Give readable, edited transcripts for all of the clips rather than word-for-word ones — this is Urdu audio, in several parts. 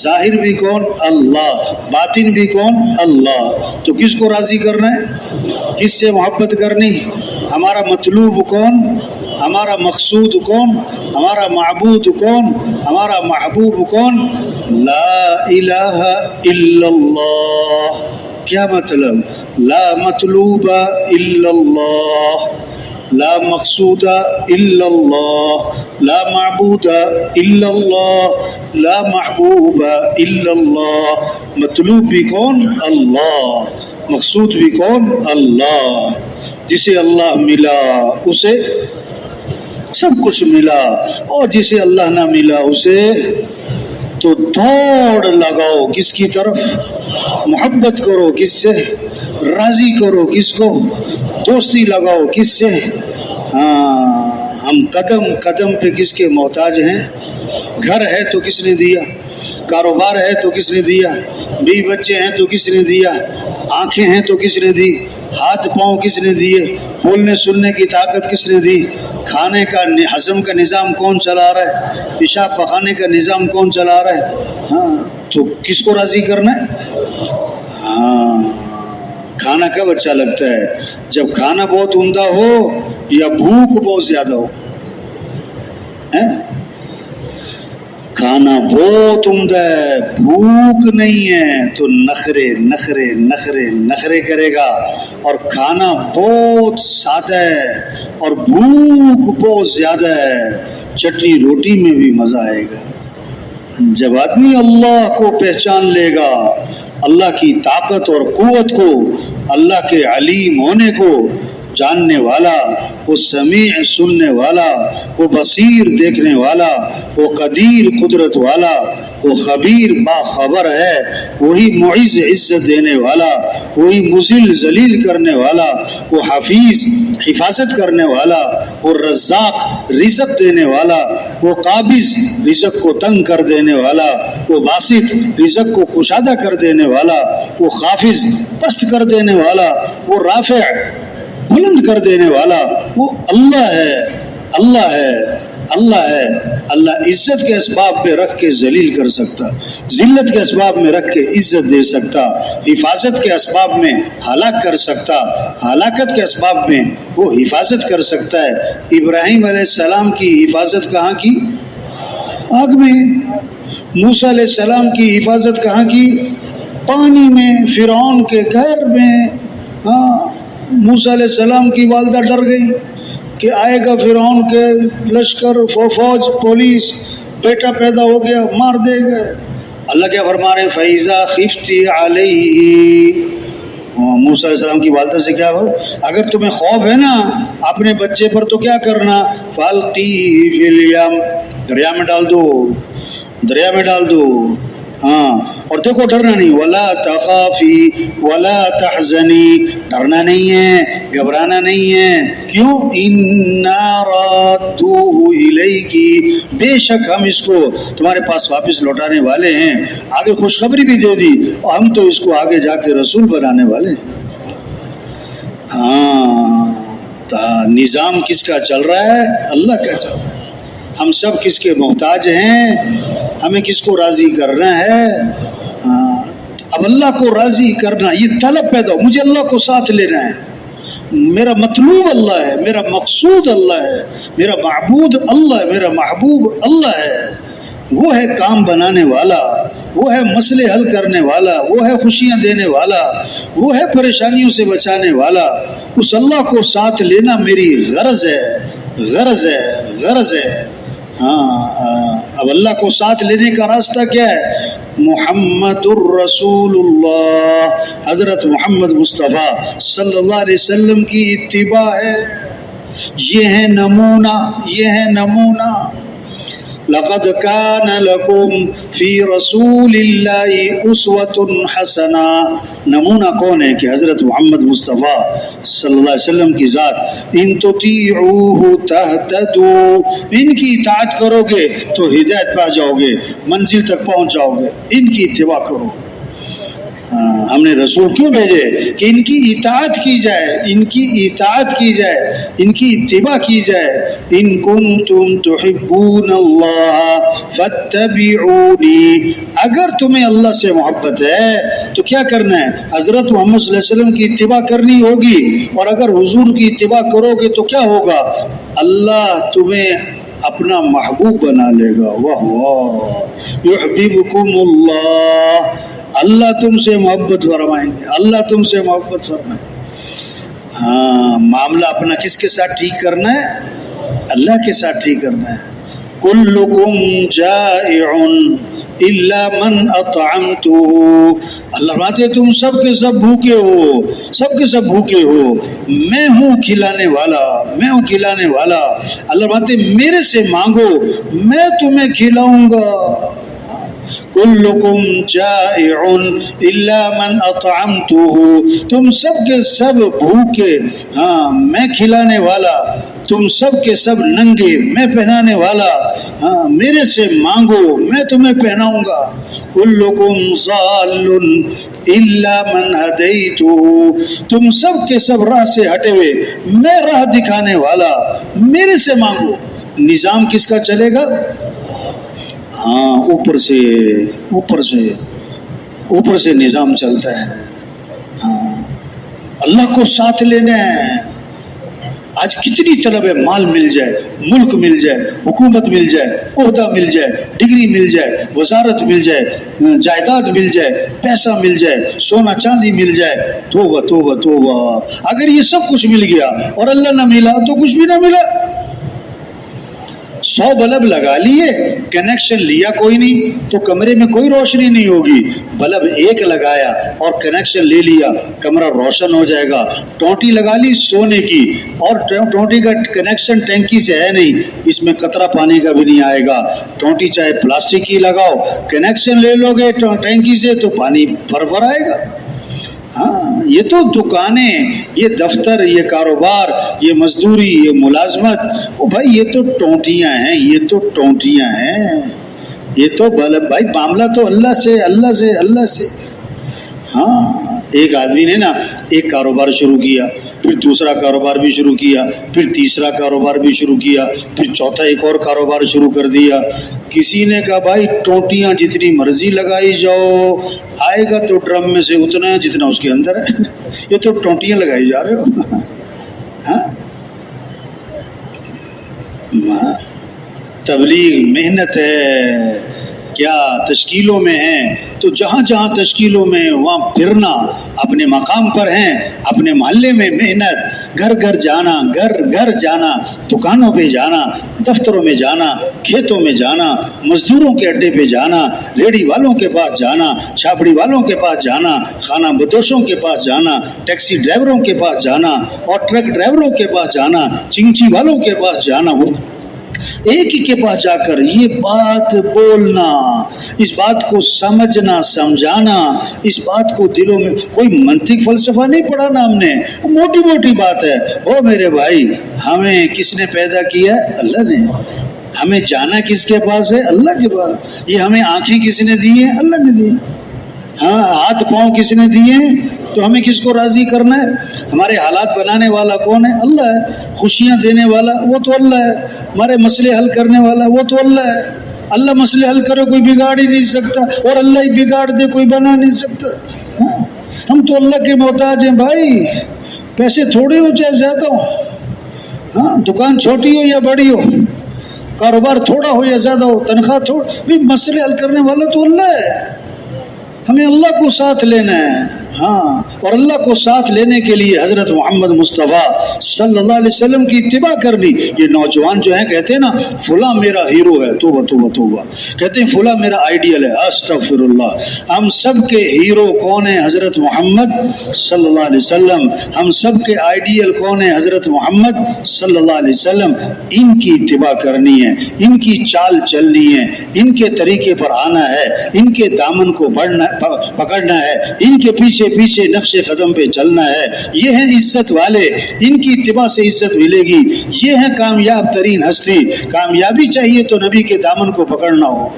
ظاہر بھی کون؟ اللہ. باطن بھی کون؟ اللہ. تو کس کو راضی کرنا ہے؟ کس سے محبت کرنی؟ ہمارا مطلوب کون؟ ہمارا مقصود کون؟ ہمارا معبود کون؟ ہمارا محبوب کون؟ لا الہ الا اللہ. کیا مطلب؟ لا مطلوب الا اللہ، لا مقصود الا اللہ، لا معبود الا اللہ، لا محبوب الا اللہ. مطلوب بھی کون؟ اللہ. مقصود بھی کون؟ اللہ. جسے اللہ ملا اسے سب کچھ ملا، اور جسے اللہ نہ ملا اسے تو دوڑ لگاؤ کس کی طرف؟ محبت کرو کس سے؟ راضی کرو کس کو؟ دوستی لگاؤ کس سے؟ ہاں، ہم قدم قدم پہ کس کے محتاج ہیں؟ گھر ہے تو کس نے دیا؟ کاروبار ہے تو کس نے دیا؟ بیوی بچے ہیں تو کس نے دیا؟ آنکھیں ہیں تو کس نے دی؟ ہاتھ پاؤں کس نے دیے؟ بولنے سننے کی طاقت کس نے دی؟ کھانے کا ہضم کا نظام کون چلا رہا ہے؟ پیشاب پخانے کا نظام کون چلا رہا ہے؟ ہاں، تو کس کو راضی کرنا ہے؟ ہاں. کھانا کب اچھا لگتا ہے؟ جب کھانا بہت عمدہ ہو یا بھوک بہت زیادہ ہو. کھانا بہت عمدہ ہے، بھوک نہیں ہے تو نخرے نخرے نخرے نخرے کرے گا. اور کھانا بہت سادہ ہے اور بھوک بہت زیادہ ہے، چٹنی روٹی میں بھی مزہ آئے گا. جب آدمی اللہ کو پہچان لے گا، اللہ کی طاقت اور قوت کو، اللہ کے علیم ہونے کو جاننے والا، وہ سمیع سننے والا، وہ بصیر دیکھنے والا، وہ قدیر قدرت والا، وہ خبیر باخبر ہے، وہی معز عزت دینے والا، وہی مذل ذلیل کرنے والا، وہ حفیظ حفاظت کرنے والا، وہ رزاق رزق دینے والا، وہ قابض رزق کو تنگ کر دینے والا، وہ باسط رزق کو کشادہ کر دینے والا، وہ خافض پست کر دینے والا، وہ رافع بلند کر دینے والا، وہ اللہ ہے. اللہ ہے، اللہ ہے. اللہ عزت کے اسباب پہ رکھ کے ذلیل کر سکتا، ذلت کے اسباب میں رکھ کے عزت دے سکتا، حفاظت کے اسباب میں ہلاک کر سکتا، ہلاکت کے اسباب میں وہ حفاظت کر سکتا ہے. ابراہیم علیہ السلام کی حفاظت کہاں کی؟ آگ میں. موسیٰ علیہ السلام کی حفاظت کہاں کی؟ پانی میں، فرعون کے گھر میں. ہاں، موسیٰ علیہ السلام کی والدہ ڈر گئی کہ آئے گا فرعون کے لشکر، فوج، پولیس، بیٹا پیدا ہو گیا مار دے گا. اللہ کیا فرما رہے ہیں؟ فَإِذَا خِفْتِ عَلَيْهِ. موسیٰ علیہ السلام کی والدہ سے کیا ہو؟ اگر تمہیں خوف ہے نا اپنے بچے پر تو کیا کرنا؟ فَالْقِيهِ فِي الْيَمِّ. دریا میں ڈال دو، دریا میں ڈال دو. ہاں، اور دیکھو ڈرنا نہیں. وَلَا تَخَافِي وَلَا تَحْزَنِي. ڈرنا نہیں ہے، گھبرانا نہیں ہے. کیوں؟ إِنَّا رَادُّوهُ إِلَيْكِ. بے شک ہم اس کو تمہارے پاس واپس لوٹانے والے ہیں. آگے خوشخبری بھی دے دی اور ہم تو اس کو آگے جا کے رسول بنانے والے ہیں. ہاں، نظام کس کا چل رہا ہے؟ اللہ کا چل رہا ہے. ہم سب کس کے محتاج ہیں؟ ہمیں کس کو راضی کرنا ہے؟ ہاں، اب اللہ کو راضی کرنا، یہ طلب پیدا ہو، مجھے اللہ کو ساتھ لینا ہے. میرا مطلوب اللہ ہے، میرا مقصود اللہ ہے، میرا معبود اللہ ہے، میرا محبوب اللہ ہے. وہ ہے کام بنانے والا، وہ ہے مسئلے حل کرنے والا، وہ ہے خوشیاں دینے والا، وہ ہے پریشانیوں سے بچانے والا. اس اللہ کو ساتھ لینا میری غرض ہے، غرض ہے، غرض ہے. ہاں، اب اللہ کو ساتھ لینے کا راستہ کیا ہے؟ محمد الرسول اللہ، حضرت محمد مصطفیٰ صلی اللہ علیہ وسلم کی اتباع ہے. یہ ہے نمونہ، یہ ہے نمونہ. لقد كان لكم في رسول الله اسوة حسنہ. نمونہ کون ہے؟ کہ حضرت محمد مصطفیٰ صلی اللہ علیہ وسلم کی ذات. ان تطیعوہ تہتدوا. ان کی اطاعت کرو گے تو ہدایت پا جاؤ گے، منزل تک پہنچ جاؤ گے. ان کی اتباع کرو. ہم نے رسول کیوں بھیجے کہ ان کی اطاعت کی جائے، ان کی اطاعت کی جائے، ان کی اتباع کی جائے. ان کنتم تحبون اللہ فاتبعونی، اگر تمہیں اللہ سے محبت ہے تو کیا کرنا ہے؟ حضرت محمد صلی اللہ علیہ وسلم کی اتباع کرنی ہوگی. اور اگر حضور کی اتباع کرو گے تو کیا ہوگا؟ اللہ تمہیں اپنا محبوب بنا لے گا. واہ واہ، یحببکم اللہ، اللہ تم سے محبت فرمائیں گے، اللہ تم سے محبت فرمائیں گے. ہاں، معاملہ اپنا کس کے ساتھ ٹھیک کرنا ہے؟ اللہ کے ساتھ ٹھیک کرنا ہے. کلکم جائع الا من اطعمتہ، اللہ فرماتے تم سب کے سب بھوکے ہو، سب کے سب بھوکے ہو، میں ہوں کھلانے والا، میں ہوں کھلانے والا. اللہ فرماتے میرے سے مانگو میں تمہیں کھلاؤں گا. کلکم جائع الا من اطعمتہ، تم سب کے سب بھوکے، ہاں میں کھلانے والا، تم سب کے سب ننگے، میں پہنانے والا، ہاں میرے سے مانگو میں تمہیں پہناؤں گا. کلکم ضال الا من ہدیتہ، تم سب کے سب راہ سے ہٹے ہوئے، میں راہ دکھانے والا، میرے سے مانگو. نظام کس کا چلے گا؟ ہاں، اوپر سے نظام چلتا ہے. ہاں، اللہ کو ساتھ لینا ہے. آج کتنی طلب ہے، مال مل جائے، ملک مل جائے، حکومت مل جائے، عہدہ مل جائے، ڈگری مل جائے، وزارت مل جائے، جائیداد مل جائے، پیسہ مل جائے، سونا چاندی مل جائے. توبہ توبہ توبہ، اگر یہ سب کچھ مل گیا اور اللہ نہ ملا تو کچھ بھی نہ ملا. 100 بلب لگا لیے، کنیکشن لیا کوئی نہیں تو کمرے میں کوئی روشنی نہیں ہوگی. بلب ایک لگایا اور کنیکشن لے لیا، کمرہ روشن ہو جائے گا. ٹونٹی لگا لی سونے کی اور ٹونٹی کا کنیکشن ٹینکی سے ہے نہیں، اس میں قطرہ پانی کا بھی نہیں آئے گا. ٹونٹی چاہے پلاسٹک کی لگاؤ، کنیکشن لے لو گے ٹینکی سے تو پانی فر آئے گا. ہاں، یہ تو دکانیں، یہ دفتر، یہ کاروبار، یہ مزدوری، یہ ملازمت، او بھائی یہ تو ٹونٹیاں ہیں، یہ تو ٹونٹیاں ہیں، یہ تو بھائی معاملہ تو اللہ سے، اللہ سے، اللہ سے. ہاں، ایک آدمی نے نا ایک کاروبار شروع کیا، پھر دوسرا کاروبار بھی شروع کیا، پھر تیسرا کاروبار بھی شروع کیا، پھر چوتھا ایک اور کاروبار شروع کر دیا. کسی نے کہا بھائی ٹونٹیاں جتنی مرضی لگائی جاؤ، آئے گا تو ڈرم میں سے اتنا ہے جتنا اس کے اندر ہے. یہ تو ٹونٹیاں لگائی جا رہے ہو. ہاں، تبلیغ محنت ہے، کیا تشکیلوں میں ہیں تو جہاں جہاں تشکیلوں میں وہاں پھرنا، اپنے مقام پر ہیں، اپنے محلے میں محنت، گھر گھر جانا، گھر گھر جانا، دکانوں پہ جانا، دفتروں میں جانا، کھیتوں میں جانا، مزدوروں کے اڈے پہ جانا، ریڑھی والوں کے پاس جانا، چھاپڑی والوں کے پاس جانا، خانہ بدوشوں کے پاس جانا، ٹیکسی ڈرائیوروں کے پاس جانا اور ٹرک ڈرائیوروں کے پاس جانا، چنگچی والوں کے پاس جانا. وہ ایک ہی کے پاس جا کر یہ بات بولنا، اس بات کو سمجھنا، سمجھانا، اس بات کو دلوں میں، کوئی منطق فلسفہ نہیں پڑھانا ہم نے، موٹی موٹی بات ہے. او میرے بھائی، ہمیں کس نے پیدا کیا؟ اللہ نے. ہمیں جانا کس کے پاس ہے؟ اللہ کے پاس. یہ ہمیں آنکھیں کس نے دی ہیں؟ اللہ نے دی. ہاں، ہاتھ پاؤں کس نے دیے ہیں؟ تو ہمیں کس کو راضی کرنا ہے؟ ہمارے حالات بنانے والا کون ہے؟ اللہ ہے. خوشیاں دینے والا وہ تو اللہ ہے. ہمارے مسئلے حل کرنے والا وہ تو اللہ ہے. اللہ مسئلے حل کرے کوئی بگاڑ ہی نہیں سکتا، اور اللہ ہی بگاڑ دے کوئی بنا نہیں سکتا. ہم تو اللہ کے محتاج ہیں بھائی. پیسے تھوڑے ہو چاہے زیادہ ہو، ہاں، دکان چھوٹی ہو یا بڑی ہو، کاروبار تھوڑا ہو یا زیادہ ہو، تنخواہ تھوڑی، مسئلے حل کرنے والا تو اللہ ہے. ہمیں اللہ کو ساتھ لینا ہے. ہاں، اور اللہ کو ساتھ لینے کے لیے حضرت محمد مصطفیٰ صلی اللہ علیہ وسلم کی اتباع کرنی. یہ نوجوان جو ہیں کہتے ہیں نا فلاں میرا ہیرو ہے، توبہ توبہ توبہ، کہتے ہیں فلاں میرا آئیڈیل ہے. استغفر اللہ. ہم سب کے ہیرو کون ہیں؟ حضرت محمد صلی اللہ علیہ وسلم. ہم سب کے آئیڈیل کون ہیں؟ حضرت محمد صلی اللہ علیہ وسلم. ان کی اتباع کرنی ہے، ان کی چال چلنی ہے، ان کے طریقے پر آنا ہے، ان کے دامن کو پکڑنا ہے، ان کے پیچھے پیچھے نقش قدم پہ چلنا ہے. یہ ہیں عزت والے، ان کی اتباع سے عزت ملے گی. یہ ہیں کامیاب ترین ہستی. کامیابی چاہیے تو نبی کے دامن کو پکڑنا ہو.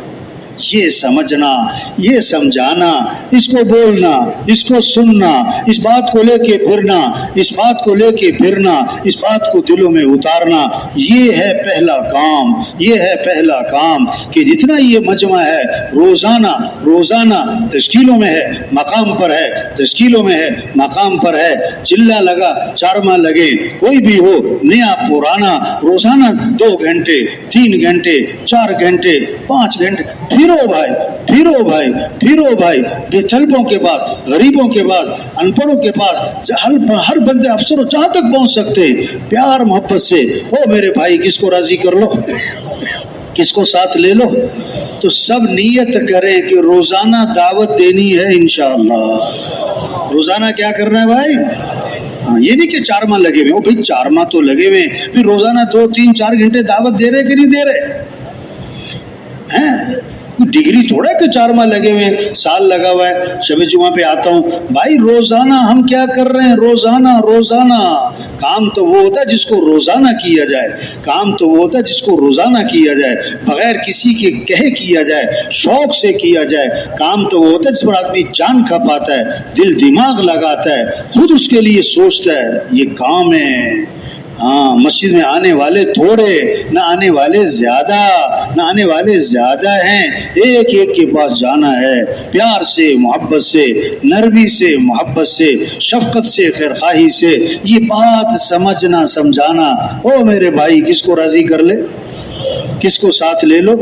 یہ سمجھنا، یہ سمجھانا، اس کو بولنا، اس کو سننا، اس بات کو لے کے پھرنا، اس بات کو لے کے پھرنا، اس بات کو دلوں میں اتارنا، یہ ہے پہلا کام، یہ ہے پہلا کام کہ جتنا یہ مجمع ہے روزانہ تشکیلوں میں ہے، مقام پر ہے، تشکیلوں میں ہے، مقام پر ہے، چلا لگا چارما لگے، کوئی بھی ہو، نیا پرانا، روزانہ 2 گھنٹے 3 گھنٹے 4 گھنٹے 5 گھنٹے پھرو بھائی، پھرو بھائی، پھرو بھائی، بے طلبوں کے پاس، غریبوں کے پاس، ان پڑھوں کے پاس، ہر بندے افسروں جہاں تک پہنچ سکتے، پیار محبت سے او میرے بھائی کس کو راضی کر لو، کس کو ساتھ لے لو، تو سب نیت کریں کہ روزانہ دعوت دینی ہے انشاءاللہ۔ روزانہ کیا کرنا ہے بھائی؟ ہاں، یہ نہیں کہ 4 ماہ لگے ہوئے، بھائی 4 ماہ تو لگے ہوئے، پھر روزانہ 2 3 4 گھنٹے دعوت دے رہے کہ نہیں دے رہے ہیں؟ ڈگری تھوڑا کہ 4 ماہ لگے ہوئے ہیں، سال لگا ہوا ہے، شب جمعہ پہ آتا ہوں، بھائی روزانہ ہم کیا کر رہے ہیں؟ روزانہ کام تو وہ ہوتا ہے جس کو روزانہ کیا جائے، کام تو وہ ہوتا ہے جس کو روزانہ کیا جائے، بغیر کسی کے کہے کیا جائے، شوق سے کیا جائے، کام تو وہ ہوتا ہے جس پر آدمی جان کھپاتا ہے، دل دماغ لگاتا ہے، خود اس کے لیے سوچتا ہے، یہ کام ہے۔ ہاں، مسجد میں آنے والے تھوڑے، نہ آنے والے زیادہ ہیں، ایک کے پاس جانا ہے، پیار سے، محبت سے، نرمی سے، محبت سے، شفقت سے، خیرخواہی سے، یہ بات سمجھنا، سمجھانا، او میرے بھائی کس کو راضی کر لے، کس کو ساتھ لے لو۔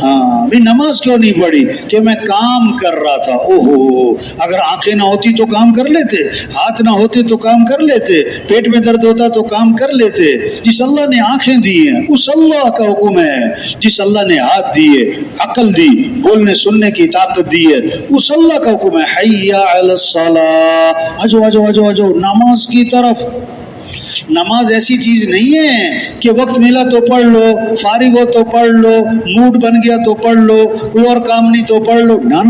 ہاں بھی نماز کیوں نہیں پڑھی؟ کہ میں کام کر رہا تھا۔ اوہو، اگر آنکھیں نہ ہوتی تو کام کر لیتے، ہاتھ نہ ہوتے تو کام کر لیتے، پیٹ میں درد ہوتا تو کام کر لیتے۔ جس اللہ نے آنکھیں دی ہیں اس اللہ کا حکم ہے، جس اللہ نے ہاتھ دیے، عقل دی، بولنے سننے کی طاقت دی ہے، اس اللہ کا حکم ہے، حی علی الصلاۃ، اجو نماز کی طرف۔ نماز ایسی چیز نہیں ہے کہ وقت ملا تو پڑھ لو، فارغ ہو تو پڑھ لو، موڈ بن گیا تو پڑھ لو، کوئی اور کام نہیں تو پڑھ لو، نہ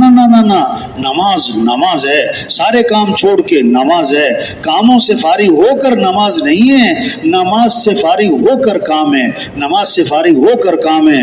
نماز ہے، سارے کام چھوڑ کے نماز ہے، کاموں سے فارغ ہو کر نماز نہیں ہے، نماز سے فارغ ہو کر کام ہے، نماز سے فارغ ہو کر کام ہے۔